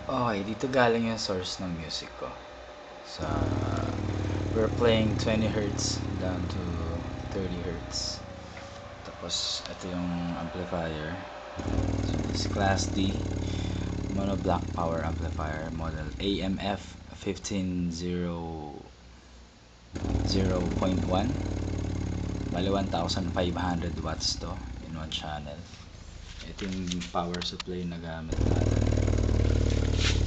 Okay, dito galing yung source ng music ko. Sa we're playing 20 Hz down to 30 Hz. Tapos ito yung amplifier. So this Class D mono black power amplifier model AMF 150.1. Bali 1,500 watts to in one channel. Ito yung power supply na gamit natin.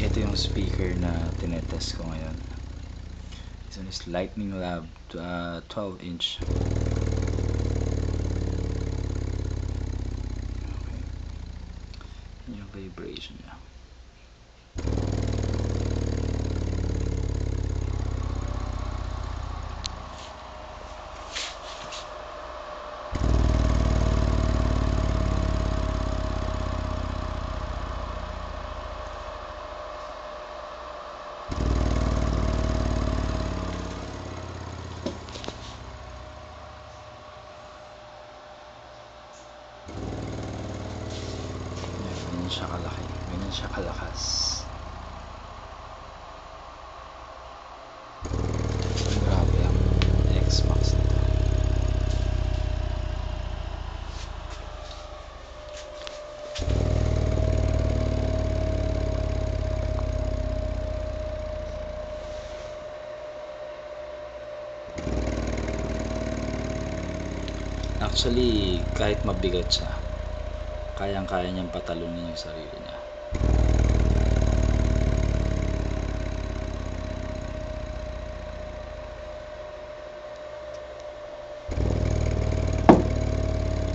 Ito yung speaker na tinetest ko ngayon. This one is Lightning Lab 12-inch. Okay. Yung vibration niya. Ganyan siya kalaki, ganyan siya kalakas. Grabe ang X-Max nito. Actually, kahit mabigat siya, kayang-kaya niyang patalunin yung sarili niya.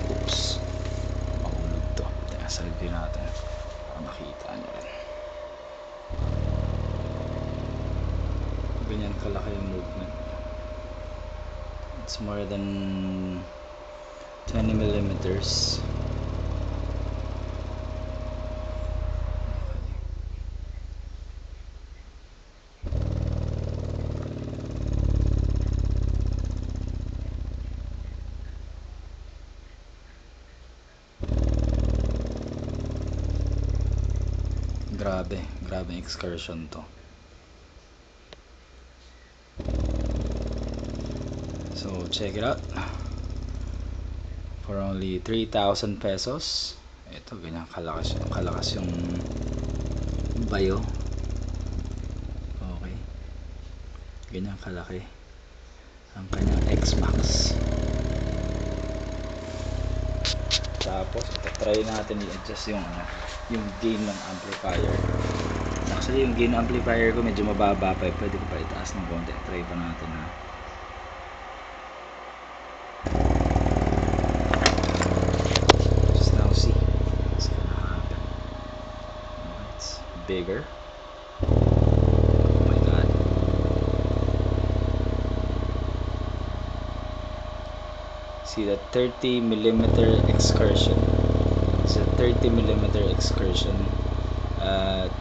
Oops, mahulog to. Teka, salvin natin para makita niyo rin. Ganyan kalaki yung movement. It's more than 20 millimeters. Grabe excursion to. So check it out. For only 3,000 pesos. Ito, ganyan kalakas yung bayo. Okay. Ganyan kalaki ang kanyang X-Max. Tapos ito, try natin i-adjust yung gain ng amplifier. Actually yung gain amplifier ko medyo mababa pa, pwede ko pa itaas ng konti. Try pa natin na. Just now see what's gonna happen. It's bigger. Oh my god. See that 30 millimeter excursion. It's a 30 millimeter excursion,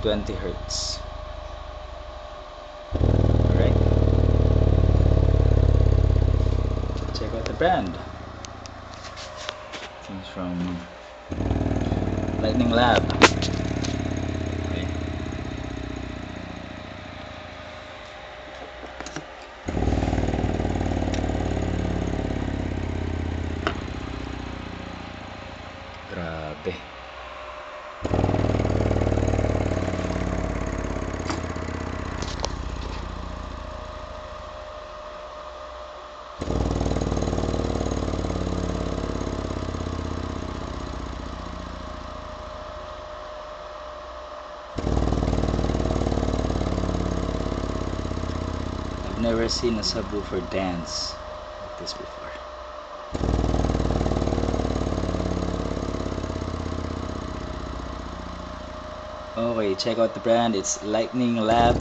20 Hz. Alright, check out the brand. It's from Lightning Lab. Okay. Grabe. I've never seen a subwoofer dance like this before. Okay, check out the brand. It's Lightning Lab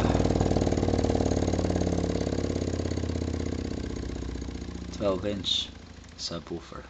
12-inch subwoofer.